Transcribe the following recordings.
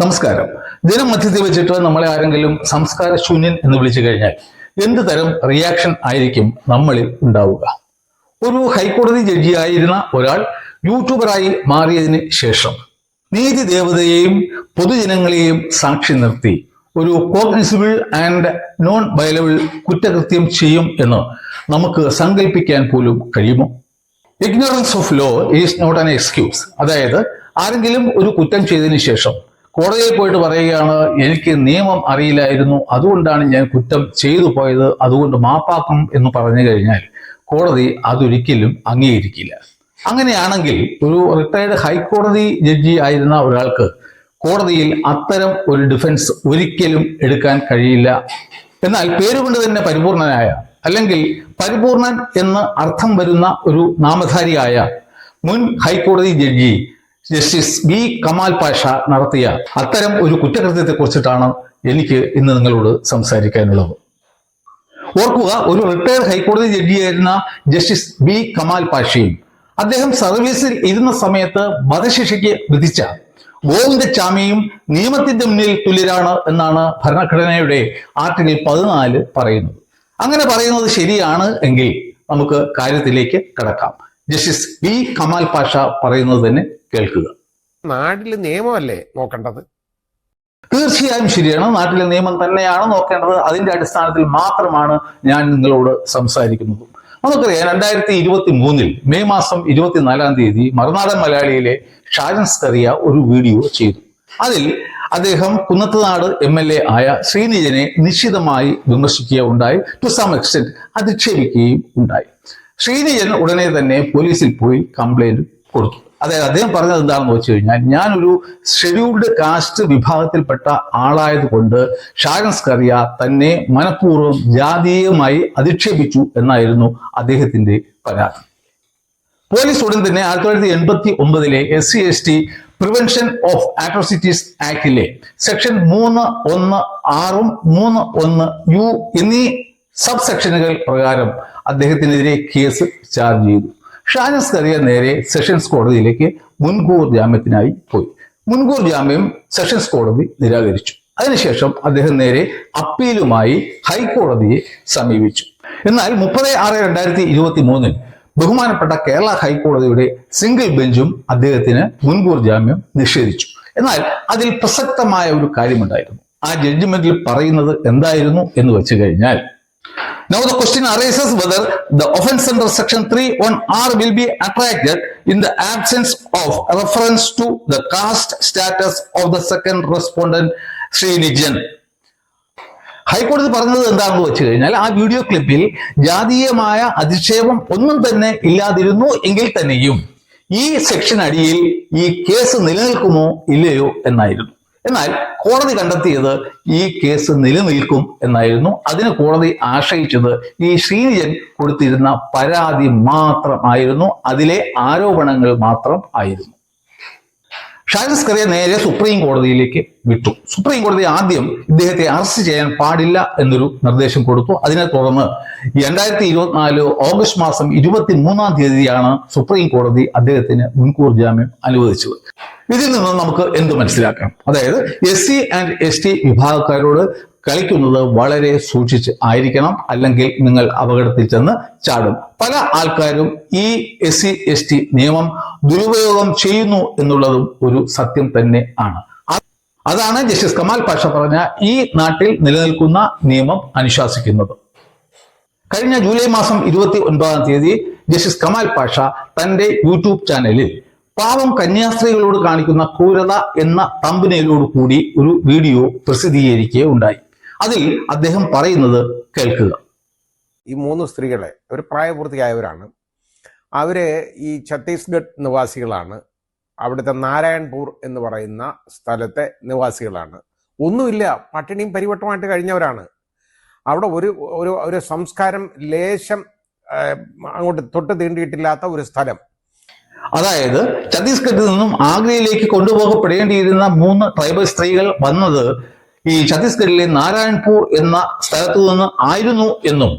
നമസ്കാരം. ജനമധ്യത്തിൽ വെച്ചിട്ട് നമ്മളെ ആരെങ്കിലും സംസ്കാര ശൂന്യൻ എന്ന് വിളിച്ചു കഴിഞ്ഞാൽ എന്ത് തരം റിയാക്ഷൻ ആയിരിക്കും നമ്മളിൽ ഉണ്ടാവുക? ഒരു ഹൈക്കോടതി ജഡ്ജിയായിരുന്ന ഒരാൾ യൂട്യൂബറായി മാറിയതിന് ശേഷം നീതി ദേവതയെയും പൊതുജനങ്ങളെയും സാക്ഷി നിർത്തി ഒരു കോഗ്നിസിബിൾ ആൻഡ് നോൺ വയലബിൾ കുറ്റകൃത്യം ചെയ്യും എന്ന് നമുക്ക് സങ്കല്പിക്കാൻ പോലും കഴിയുമോ? Ignorance of law is not an excuse. അതായത് ആരെങ്കിലും ഒരു കുറ്റം ചെയ്തതിന് ശേഷം കോടതിയിൽ പോയിട്ട് പറയുകയാണ്, എനിക്ക് നിയമം അറിയില്ലായിരുന്നു, അതുകൊണ്ടാണ് ഞാൻ കുറ്റം ചെയ്തു പോയത്, അതുകൊണ്ട് മാപ്പാക്കും എന്ന് പറഞ്ഞു കഴിഞ്ഞാൽ കോടതി അതൊരിക്കലും അംഗീകരിക്കില്ല. അങ്ങനെയാണെങ്കിൽ ഒരു റിട്ടയർഡ് ഹൈക്കോടതി ജഡ്ജി ആയിരുന്ന ഒരാൾക്ക് കോടതിയിൽ അത്തരം ഒരു ഡിഫൻസ് ഒരിക്കലും എടുക്കാൻ കഴിയില്ല. എന്നാൽ പേരുകൊണ്ട് തന്നെ പരിപൂർണനായ, അല്ലെങ്കിൽ പരിപൂർണൻ എന്ന് അർത്ഥം വരുന്ന ഒരു നാമധാരിയായ മുൻ ഹൈക്കോടതി judge justice B Kamal Pasha നടത്തിയ അത്തരം ഒരു കുറ്റകൃത്യത്തെ കുറിച്ചിട്ടാണ് എനിക്ക് ഇന്ന് നിങ്ങളോട് സംസാരിക്കാനുള്ളത്. ഓർക്കുക, ഒരു റിട്ടയർഡ് ഹൈക്കോടതി ജഡ്ജിയായിരുന്ന ജസ്റ്റിസ് ബി കമാൽ പാഷയും അദ്ദേഹം സർവീസിൽ ഇരുന്ന സമയത്ത് വധശിക്ഷയ്ക്ക് വിധിച്ച ഗോവിന്ദചാമിയും നിയമത്തിന്റെ മുന്നിൽ തുല്യരാണ് എന്നാണ് ഭരണഘടനയുടെ ആർട്ടിക്കിൾ 14 പറയുന്നത്. അങ്ങനെ പറയുന്നത് ശരിയാണ് എങ്കിൽ നമുക്ക് കാര്യത്തിലേക്ക് കടക്കാം. ജസ്റ്റിസ് ബി കമാൽ പാഷ പറയുന്നത് തന്നെ കേൾക്കുക. നാട്ടിലെ നിയമമല്ലേ നോക്കേണ്ടത്? തീർച്ചയായും ശരിയാണ്, നാട്ടിലെ നിയമം തന്നെയാണ് നോക്കേണ്ടത്. അതിന്റെ അടിസ്ഥാനത്തിൽ മാത്രമാണ് ഞാൻ നിങ്ങളോട് സംസാരിക്കുന്നത്. നമുക്കറിയാം, 2023 മെയ് മാസം 24 മറുനാടൻ മലയാളിയിലെ ഷാജൻ സ്കറിയ ഒരു വീഡിയോ ചെയ്തു. അതിൽ അദ്ദേഹം കുന്നത്തുനാട് MLA ആയ ശ്രീനിജനെ നിശ്ചിതമായി വിമർശിക്കുകയുണ്ടായി, ടു സം എക്സ്റ്റെന്റ് അധിക്ഷേപിക്കുകയും ഉണ്ടായി. ശ്രീനിജൻ ഉടനെ തന്നെ പോലീസിൽ പോയി കംപ്ലൈന്റ് കൊടുത്തു. അതായത് അദ്ദേഹം പറഞ്ഞത് എന്താണെന്ന് വെച്ച് കഴിഞ്ഞാൽ, ഞാനൊരു ഷെഡ്യൂൾഡ് കാസ്റ്റ് വിഭാഗത്തിൽപ്പെട്ട ആളായതുകൊണ്ട് ഷാജൻ സ്കറിയ തന്നെ മനഃപൂർവ്വം ജാതീയമായി അധിക്ഷേപിച്ചു എന്നായിരുന്നു അദ്ദേഹത്തിന്റെ പരാതി. പോലീസ് ഉടൻ തന്നെ 1989 SC/ST പ്രിവെൻഷൻ ഓഫ് അട്രോസിറ്റീസ് ആക്ടിലെ സെക്ഷൻ 3(1)(6) 3(1)(u) എന്നീ സബ് സെക്ഷനുകൾ പ്രകാരം അദ്ദേഹത്തിനെതിരെ കേസ് ചാർജ് ചെയ്തു. ഷാജൻ സ്കറിയ നേരെ സെഷൻസ് കോടതിയിലേക്ക് മുൻകൂർ ജാമ്യത്തിനായി പോയി. മുൻകൂർ ജാമ്യം സെഷൻസ് കോടതി നിരാകരിച്ചു. അതിനുശേഷം അദ്ദേഹം നേരെ അപ്പീലുമായി ഹൈക്കോടതിയെ സമീപിച്ചു. എന്നാൽ 30/6/2023 ബഹുമാനപ്പെട്ട കേരള ഹൈക്കോടതിയുടെ സിംഗിൾ ബെഞ്ചും അദ്ദേഹത്തിന് മുൻകൂർ ജാമ്യം നിഷേധിച്ചു. എന്നാൽ അതിൽ പ്രസക്തമായ ഒരു കാര്യമുണ്ടായിരുന്നു. ആ ജഡ്ജ്മെന്റിൽ പറയുന്നത് എന്തായിരുന്നു എന്ന് വെച്ച് കഴിഞ്ഞാൽ, now the question arises whether the offence under section 3(1)(r) will be attracted in the absence of reference to the caste status of the second respondent Srinijan. ഹൈക്കോടതി പറഞ്ഞത് എന്താണെന്ന് വെച്ച് കഴിഞ്ഞാൽ, ആ വീഡിയോ ക്ലിപ്പിൽ ജാതീയമായ അധിക്ഷേപം ഒന്നും തന്നെ ഇല്ലാതിരുന്നു എങ്കിൽ തന്നെയും ഈ സെക്ഷൻ അടിയിൽ ഈ കേസ് നിലനിൽക്കുമോ ഇല്ലയോ എന്നായിരുന്നു. എന്നാൽ കോടതി കണ്ടെത്തിയത് ഈ കേസ് നിലനിൽക്കും എന്നായിരുന്നു. അതിന് കോടതി ആശ്രയിച്ചത് ഈ ശ്രീനിജൻ കൊടുത്തിരുന്ന പരാതി മാത്രമായിരുന്നു, അതിലെ ആരോപണങ്ങൾ മാത്രം ആയിരുന്നു. ഷാജൻ സ്കറിയ നേരെ സുപ്രീം കോടതിയിലേക്ക് വിട്ടു. സുപ്രീം കോടതി ആദ്യം ഇദ്ദേഹത്തെ അറസ്റ്റ് ചെയ്യാൻ പാടില്ല എന്നൊരു നിർദ്ദേശം കൊടുത്തു. അതിനെ തുടർന്ന് 2024 ഓഗസ്റ്റ് മാസം 23 സുപ്രീം കോടതി അദ്ദേഹത്തിന് മുൻകൂർ ജാമ്യം അനുവദിച്ചത്. ഇതിൽ നിന്ന് നമുക്ക് എന്ത് മനസ്സിലാക്കാം? അതായത് SC ആൻഡ് ST വിഭാഗക്കാരോട് കളിക്കുന്നത് വളരെ സൂക്ഷിച്ച് ആയിരിക്കണം, അല്ലെങ്കിൽ നിങ്ങൾ അപകടത്തിൽ ചെന്ന് ചാടും. പല ആൾക്കാരും ഈ SC/ST നിയമം ദുരുപയോഗം ചെയ്യുന്നു എന്നുള്ളതും ഒരു സത്യം തന്നെ ആണ്. അതാണ് ജസ്റ്റിസ് കമാൽ പാഷ പറഞ്ഞ ഈ നാട്ടിൽ നിലനിൽക്കുന്ന നിയമം അനുശാസിക്കുന്നത്. കഴിഞ്ഞ ജൂലൈ മാസം 29 ജസ്റ്റിസ് കമാൽ പാഷ തന്റെ യൂട്യൂബ് ചാനലിൽ പാവം കന്യാസ്ത്രീകളോട് കാണിക്കുന്ന ക്രൂരത എന്ന തമ്പനയിലോട് കൂടി ഒരു വീഡിയോ പ്രസിദ്ധീകരിക്കുകയുണ്ടായി. അതിൽ അദ്ദേഹം പറയുന്നത് കേൾക്കുക. ഈ 3 സ്ത്രീകളെ ഒരു പ്രായപൂർത്തിയായവരാണ്. അവര് ഈ ഛത്തീസ്ഗഡ് നിവാസികളാണ്. അവിടുത്തെ നാരായൺപൂർ എന്ന് പറയുന്ന സ്ഥലത്തെ നിവാസികളാണ്. ഒന്നുമില്ല, പട്ടിണിയും പരിവട്ടമായിട്ട് കഴിഞ്ഞവരാണ്. അവിടെ ഒരു സംസ്കാരം ലേശം അങ്ങോട്ട് തൊട്ട് തീണ്ടിയിട്ടില്ലാത്ത ഒരു സ്ഥലം. അതായത് ഛത്തീസ്ഗഡിൽ നിന്നും ആഗ്രയിലേക്ക് കൊണ്ടുപോകപ്പെടേണ്ടിയിരുന്ന 3 ട്രൈബൽ സ്ത്രീകൾ വന്നത് ഈ ഛത്തീസ്ഗഡിലെ നാരായൺപൂർ എന്ന സ്ഥലത്തു നിന്ന് ആയിരുന്നു എന്നും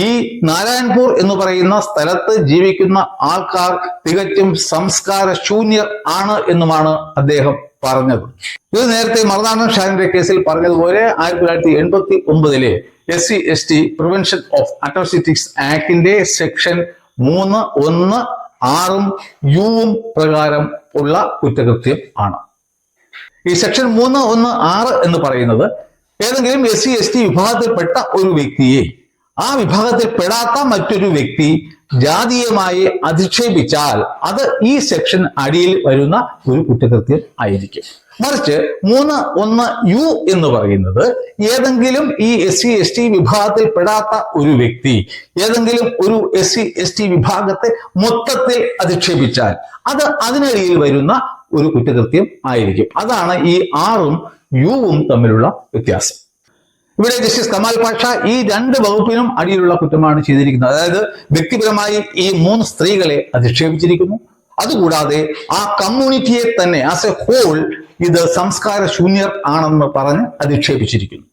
ഈ നാരായൺപൂർ എന്ന് പറയുന്ന സ്ഥലത്ത് ജീവിക്കുന്ന ആൾക്കാർ തികച്ചും സംസ്കാര ശൂന്യർ ആണ് എന്നുമാണ് അദ്ദേഹം പറഞ്ഞത്. ഇത് നേരത്തെ മറുനാടൻ ഷാനിന്റെ കേസിൽ പറഞ്ഞതുപോലെ 1989 SC/ST പ്രിവെൻഷൻ ഓഫ് അട്രോസിറ്റീസ് ആക്ടിന്റെ സെക്ഷൻ 3(1)(6) യും പ്രകാരം ഉള്ള കുറ്റകൃത്യം ആണ്. ഈ സെക്ഷൻ 3(1)(6) എന്ന് പറയുന്നത് ഏതെങ്കിലും SC/ST വിഭാഗത്തിൽപ്പെട്ട ഒരു വ്യക്തിയെ ആ വിഭാഗത്തിൽ പെടാത്ത മറ്റൊരു വ്യക്തി ജാതീയമായി അധിക്ഷേപിച്ചാൽ അത് ഈ സെക്ഷൻ അടിയിൽ വരുന്ന ഒരു കുറ്റകൃത്യം ആയിരിക്കും. മറിച്ച് 3(1)(u) എന്ന് പറയുന്നത് ഏതെങ്കിലും ഈ SC/ST വിഭാഗത്തിൽ പെടാത്ത ഒരു വ്യക്തി ഏതെങ്കിലും ഒരു SC/ST വിഭാഗത്തെ മൊത്തത്തിൽ അധിക്ഷേപിച്ചാൽ അത് അതിനടിയിൽ വരുന്ന ഒരു കുറ്റകൃത്യം ആയിരിക്കും. അതാണ് ഈ 6ഉം യുവും തമ്മിലുള്ള വ്യത്യാസം. ഇവിടെ ജസ്റ്റിസ് കമാൽ പാഷ ഈ 2 വകുപ്പിനും അടിയിലുള്ള കുറ്റമാണ് ചെയ്തിരിക്കുന്നത്. അതായത് വ്യക്തിപരമായി ഈ 3 സ്ത്രീകളെ അധിക്ഷേപിച്ചിരിക്കുന്നു. അതുകൂടാതെ ആ കമ്മ്യൂണിറ്റിയെ തന്നെ ആസ് എ ഹോൾ ഇത് സംസ്കാര ശൂന്യർ ആണെന്ന് പറഞ്ഞ് അധിക്ഷേപിച്ചിരിക്കുന്നു.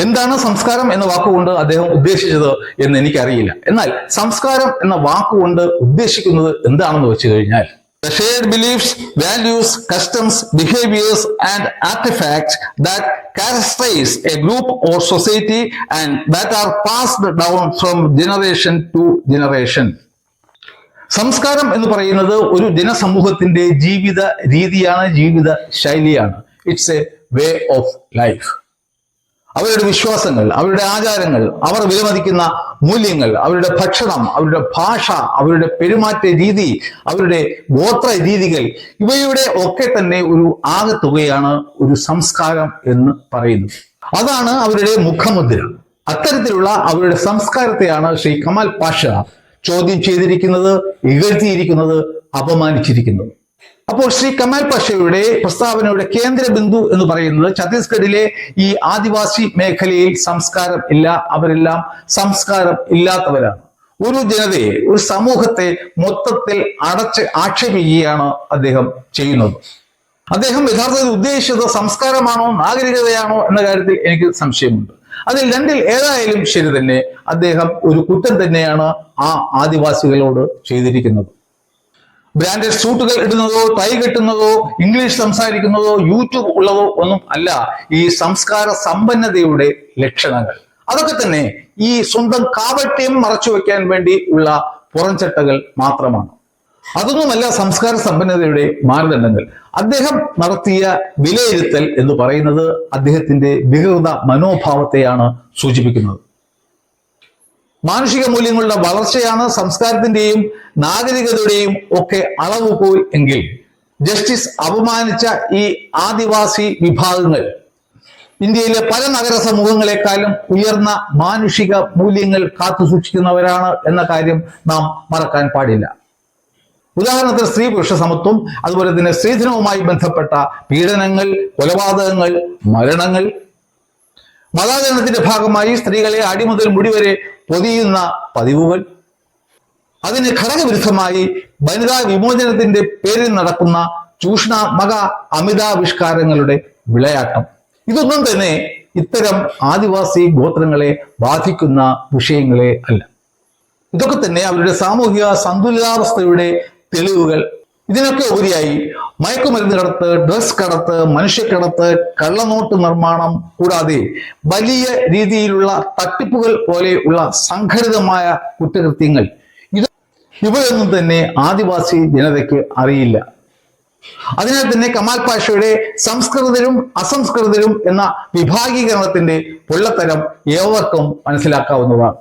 എന്താണ് സംസ്കാരം എന്ന വാക്കുകൊണ്ട് അദ്ദേഹം ഉദ്ദേശിച്ചത് എന്ന് എനിക്കറിയില്ല. എന്നാൽ സംസ്കാരം എന്ന വാക്കുകൊണ്ട് ഉദ്ദേശിക്കുന്നത് എന്താണെന്ന് വെച്ച് കഴിഞ്ഞാൽ the shared beliefs, values, customs, behaviors and artifacts that characterize a group or society and that are passed down from generation to generation. സംസ്കാരം എന്ന് പറയുന്നത് ഒരു ജനസമൂഹത്തിന്റെ ജീവിത രീതിയാണ്, ജീവിത ശൈലിയാണ്. It's a way of life. അവരുടെ വിശ്വാസങ്ങൾ, അവരുടെ ആചാരങ്ങൾ, അവർ വിലമതിക്കുന്ന മൂല്യങ്ങൾ, അവരുടെ ഭക്ഷണം, അവരുടെ ഭാഷ, അവരുടെ പെരുമാറ്റ രീതി, അവരുടെ ഗോത്ര രീതികൾ, ഇവയുടെ ഒക്കെ തന്നെ ഒരു ആകെത്തുകയാണ് ഒരു സംസ്കാരം എന്ന് പറയുന്നത്. അതാണ് അവരുടെ മുഖമുദ്ര. അത്തരത്തിലുള്ള അവരുടെ സംസ്കാരത്തെയാണ് ശ്രീ കമാൽ പാഷ ചോദ്യം ചെയ്തിരിക്കുന്നത്, ഇകഴ്ത്തിയിരിക്കുന്നത്, അപമാനിച്ചിരിക്കുന്നത്. അപ്പോൾ ശ്രീ കമാൽ പാഷയുടെ പ്രസ്താവനയുടെ കേന്ദ്ര ബിന്ദു എന്ന് പറയുന്നത് ഛത്തീസ്ഗഡിലെ ഈ ആദിവാസി മേഖലയിൽ സംസ്കാരം ഇല്ല, അവരെല്ലാം സംസ്കാരം ഇല്ലാത്തവരാണ്. ഒരു ജനതയെ, ഒരു സമൂഹത്തെ മൊത്തത്തിൽ ആക്ഷേപിക്കുകയാണ് അദ്ദേഹം ചെയ്യുന്നത്. അദ്ദേഹം യഥാർത്ഥത്തിൽ ഉദ്ദേശിച്ചത് സംസ്കാരമാണോ നാഗരികതയാണോ എന്ന കാര്യത്തിൽ എനിക്ക് സംശയമുണ്ട്. അതിൽ രണ്ടിൽ ഏതായാലും ശരി തന്നെ അദ്ദേഹം ഒരു കുറ്റം തന്നെയാണ് ആ ആദിവാസികളോട് ചെയ്തിരിക്കുന്നത്. ബ്രാൻഡഡ് സൂട്ടുകൾ ഇടുന്നതോ ടൈ കെട്ടുന്നതോ ഇംഗ്ലീഷ് സംസാരിക്കുന്നതോ യൂട്യൂബ് ഉള്ളതോ ഒന്നും അല്ല ഈ സംസ്കാര സമ്പന്നതയുടെ ലക്ഷണങ്ങൾ. അതൊക്കെ തന്നെ ഈ സ്വന്തം കാപട്യം മറച്ചു വെക്കാൻ വേണ്ടി ഉള്ള പുറംചട്ടകൾ മാത്രമാണ്. അതൊന്നുമല്ല സംസ്കാര സമ്പന്നതയുടെ മാനദണ്ഡങ്ങൾ. അദ്ദേഹം നടത്തിയ വിലയിരുത്തൽ എന്ന് പറയുന്നത് അദ്ദേഹത്തിന്റെ വികൃത മനോഭാവത്തെയാണ് സൂചിപ്പിക്കുന്നത്. മാനുഷിക മൂല്യങ്ങളുടെ വളർച്ചയാണ് സംസ്കാരത്തിന്റെയും നാഗരികതയുടെയും ഒക്കെ അളവുകോൽ എങ്കിൽ ജസ്റ്റിസ് അപമാനിച്ച ഈ ആദിവാസി വിഭാഗങ്ങൾ ഇന്ത്യയിലെ പല നഗര സമൂഹങ്ങളെക്കാളും ഉയർന്ന മാനുഷിക മൂല്യങ്ങൾ കാത്തുസൂക്ഷിക്കുന്നവരാണ് എന്ന കാര്യം നാം മറക്കാൻ പാടില്ല. ഉദാഹരണത്തിന് സ്ത്രീ പുരുഷ സമത്വം, അതുപോലെ തന്നെ സ്ത്രീധനവുമായി ബന്ധപ്പെട്ട പീഡനങ്ങൾ, കൊലപാതകങ്ങൾ, മരണങ്ങൾ, മതാചരണത്തിന്റെ ഭാഗമായി സ്ത്രീകളെ അടിമുതൽ മുടി വരെ പൊതിയുന്ന പതിവുകൾ, അതിന് ഘടകവിരുദ്ധമായി വനിതാ വിമോചനത്തിന്റെ പേരിൽ നടക്കുന്ന ചൂഷണ അമിതാവിഷ്കാരങ്ങളുടെ വിളയാട്ടം, ഇതൊന്നും തന്നെ ഇത്തരം ആദിവാസി ഗോത്രങ്ങളെ ബാധിക്കുന്ന വിഷയങ്ങളെ അല്ല. ഇതൊക്കെ തന്നെ അവരുടെ സാമൂഹിക സന്തുലിതാവസ്ഥയുടെ തെളിവുകൾ. ഇതിനൊക്കെ ഉപരിയായി മയക്കുമരുന്ന് കടത്ത്, ഡ്രഗ്സ് കടത്ത്, മനുഷ്യക്കടത്ത്, കള്ളനോട്ട് നിർമ്മാണം, കൂടാതെ വലിയ രീതിയിലുള്ള തട്ടിപ്പുകൾ പോലെയുള്ള സംഘടിതമായ കുറ്റകൃത്യങ്ങൾ, ഇവയൊന്നും തന്നെ ആദിവാസി ജനതയ്ക്ക് അറിയില്ല. അതിനാൽ തന്നെ കമാൽ പാഷയുടെ സംസ്കൃതരും അസംസ്കൃതരും എന്ന വിഭാഗീകരണത്തിന്റെ പൊള്ളത്തരം ഏവർക്കും മനസ്സിലാക്കാവുന്നതാണ്.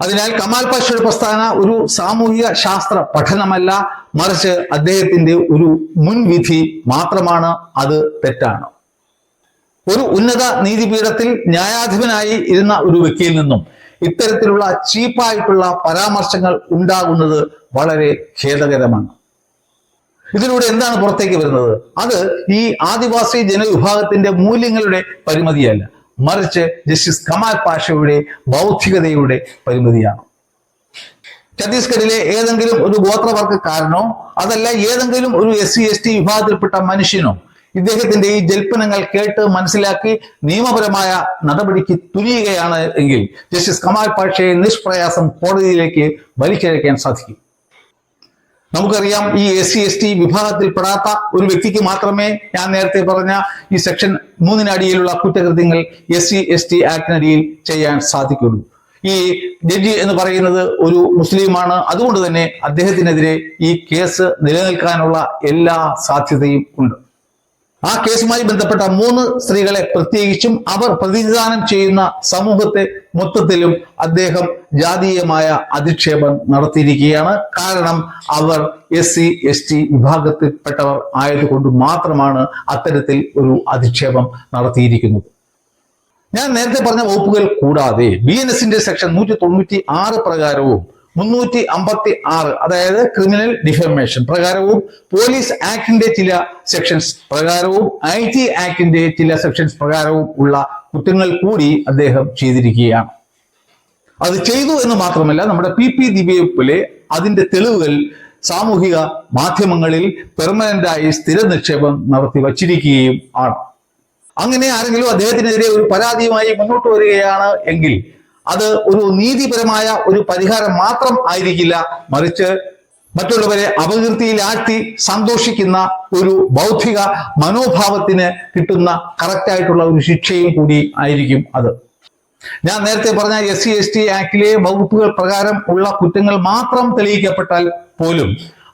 അതിനാൽ കമാൽ പാഷയുടെ പ്രസ്താവന ഒരു സാമൂഹിക ശാസ്ത്ര പഠനമല്ല, മറിച്ച് അദ്ദേഹത്തിന്റെ ഒരു മുൻവിധി മാത്രമാണ്. അത് തെറ്റാണ്. ഒരു ഉന്നത നീതിപീഠത്തിൽ ന്യായാധിപനായി ഇരുന്ന ഒരു വ്യക്തിയിൽ നിന്നും ഇത്തരത്തിലുള്ള ചീപ്പായിട്ടുള്ള പരാമർശങ്ങൾ ഉണ്ടാകുന്നത് വളരെ ഖേദകരമാണ്. ഇതിലൂടെ എന്താണ് പുറത്തേക്ക് വരുന്നത്? അത് ഈ ആദിവാസി ജനവിഭാഗത്തിന്റെ മൂല്യങ്ങളുടെ പരിമിതിയല്ല, മറിച്ച് ജസ്റ്റിസ് കമാൽ പാഷയുടെ ബൗദ്ധികതയുടെ പരിമിതിയാണ്. ഛത്തീസ്ഗഡിലെ ഏതെങ്കിലും ഒരു ഗോത്രവർഗക്കാരനോ അതല്ല ഏതെങ്കിലും ഒരു SC/ST വിഭാഗത്തിൽപ്പെട്ട മനുഷ്യനോ ഇദ്ദേഹത്തിന്റെ ഈ ജൽപ്പനങ്ങൾ കേട്ട് മനസ്സിലാക്കി നിയമപരമായ നടപടിക്ക് തുനിയുകയാണ് എങ്കിൽ ജസ്റ്റിസ് കമാൽ പാഷയെ നിഷ്പ്രയാസം കോടതിയിലേക്ക് വലിച്ചിഴക്കാൻ സാധിക്കും. നമുക്കറിയാം ഈ SC/ST വിഭാഗത്തിൽപ്പെടാത്ത ഒരു വ്യക്തിക്ക് മാത്രമേ ഞാൻ നേരത്തെ പറഞ്ഞ ഈ സെക്ഷൻ 3 അടിയിലുള്ള കുറ്റകൃത്യങ്ങൾ SC/ST ആക്ടിനടിയിൽ ചെയ്യാൻ സാധിക്കുള്ളൂ. ഈ ജഡ്ജി എന്ന് പറയുന്നത് ഒരു മുസ്ലിമാണ്. അതുകൊണ്ട് തന്നെ അദ്ദേഹത്തിനെതിരെ ഈ കേസ് നിലനിൽക്കാനുള്ള എല്ലാ സാധ്യതയും ഉണ്ട്. ആ കേസുമായി ബന്ധപ്പെട്ട 3 സ്ത്രീകളെ പ്രത്യേകിച്ചും അവർ പ്രതിനിധാനം ചെയ്യുന്ന സമൂഹത്തെ മൊത്തത്തിലും അദ്ദേഹം ജാതീയമായ അധിക്ഷേപം നടത്തിയിരിക്കുകയാണ്. കാരണം അവർ SC/ST വിഭാഗത്തിൽപ്പെട്ടവർ ആയതുകൊണ്ട് മാത്രമാണ് അത്തരത്തിൽ ഒരു അധിക്ഷേപം നടത്തിയിരിക്കുന്നത്. ഞാൻ നേരത്തെ പറഞ്ഞ വകുപ്പുകൾ കൂടാതെ BNSന്റെ സെക്ഷൻ 196 പ്രകാരവും 356 അതായത് ക്രിമിനൽ ഡിഫമേഷൻ പ്രകാരവും പോലീസ് ആക്ടിന്റെ ചില സെക്ഷൻസ് പ്രകാരവും IT ആക്ടിന്റെ ചില സെക്ഷൻസ് പ്രകാരവും ഉള്ള കുറ്റങ്ങൾ കൂടി അദ്ദേഹം ചെയ്തിരിക്കുകയാണ്. അത് ചെയ്തു എന്ന് മാത്രമല്ല, നമ്മുടെ PP ദിവ്യപ്പിലെ അതിന്റെ തെളിവുകൾ സാമൂഹിക മാധ്യമങ്ങളിൽ പെർമനന്റായി സ്ഥിര നിക്ഷേപം നടത്തി വച്ചിരിക്കുകയും ആണ്. അങ്ങനെ ആരെങ്കിലും അദ്ദേഹത്തിനെതിരെ ഒരു പരാതിയുമായി മുന്നോട്ട് വരികയാണ് എങ്കിൽ അത് ഒരു നീതിപരമായ ഒരു പരിഹാരം മാത്രം ആയിരിക്കില്ല, മറിച്ച് മറ്റുള്ളവരെ അപകീർത്തിയിലാഴ്ത്തി സന്തോഷിക്കുന്ന ഒരു ബൗദ്ധിക മനോഭാവത്തിന് കിട്ടുന്ന കറക്റ്റായിട്ടുള്ള ഒരു ശിക്ഷയും കൂടി ആയിരിക്കും അത്. ഞാൻ നേരത്തെ പറഞ്ഞ SC/ST ആക്ടിലെ വകുപ്പുകൾ പ്രകാരം ഉള്ള കുറ്റങ്ങൾ മാത്രം തെളിയിക്കപ്പെട്ടാൽ പോലും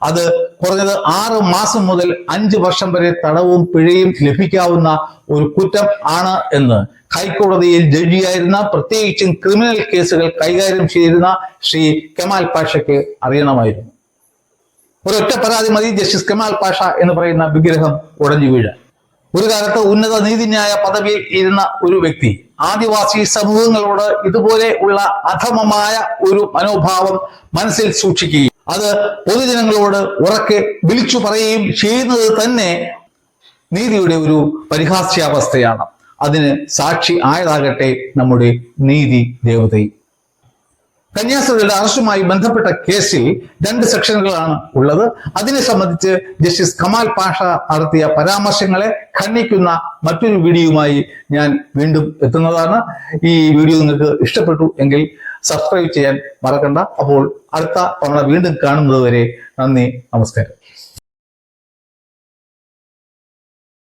അത് കുറഞ്ഞത് 6 മാസം മുതൽ 5 വർഷം വരെ തടവും പിഴയും ലഭിക്കാവുന്ന ഒരു കുറ്റം ആണ് എന്ന് ഹൈക്കോടതിയിൽ ജഡ്ജിയായിരുന്ന, പ്രത്യേകിച്ചും ക്രിമിനൽ കേസുകൾ കൈകാര്യം ചെയ്തിരുന്ന ശ്രീ കെമാൽ പാഷയ്ക്ക് അറിയണമായിരുന്നു. ഒരൊറ്റ പരാതി മതി ജസ്റ്റിസ് കെമാൽ പാഷ എന്ന് പറയുന്ന വിഗ്രഹം ഉടഞ്ഞു വീഴാൻ. ഒരു കാലത്ത് ഉന്നത നീതിന്യായ പദവിയിൽ ഇരുന്ന ഒരു വ്യക്തി ആദിവാസി സമൂഹങ്ങളോട് ഇതുപോലെ ഉള്ള അധമമായ ഒരു മനോഭാവം മനസ്സിൽ സൂക്ഷിക്കുകയും അത് പൊതുജനങ്ങളോട് ഉറക്കെ വിളിച്ചു പറയുകയും ചെയ്യുന്നത് തന്നെ നീതിയുടെ ഒരു പരിഹാസ്യാവസ്ഥയാണ്. അതിന് സാക്ഷി ആയതാകട്ടെ നമ്മുടെ നീതി ദേവതയും. കന്യാസ്ത്രീകളുടെ അറസ്റ്റുമായി ബന്ധപ്പെട്ട കേസിൽ 2 സെക്ഷനുകളാണ് ഉള്ളത്. അതിനെ സംബന്ധിച്ച് ജസ്റ്റിസ് കമാൽ പാഷ നടത്തിയ പരാമർശങ്ങളെ ഖണ്ഡിക്കുന്ന മറ്റൊരു വീഡിയോയുമായി ഞാൻ വീണ്ടും എത്തുന്നതാണ്. ഈ വീഡിയോ നിങ്ങൾക്ക് ഇഷ്ടപ്പെട്ടു എങ്കിൽ സബ്സ്ക്രൈബ് ചെയ്യാൻ മറക്കണ്ട. അപ്പോൾ അടുത്ത തവണ വീണ്ടും കാണുന്നത് വരെ നന്ദി, നമസ്കാരം.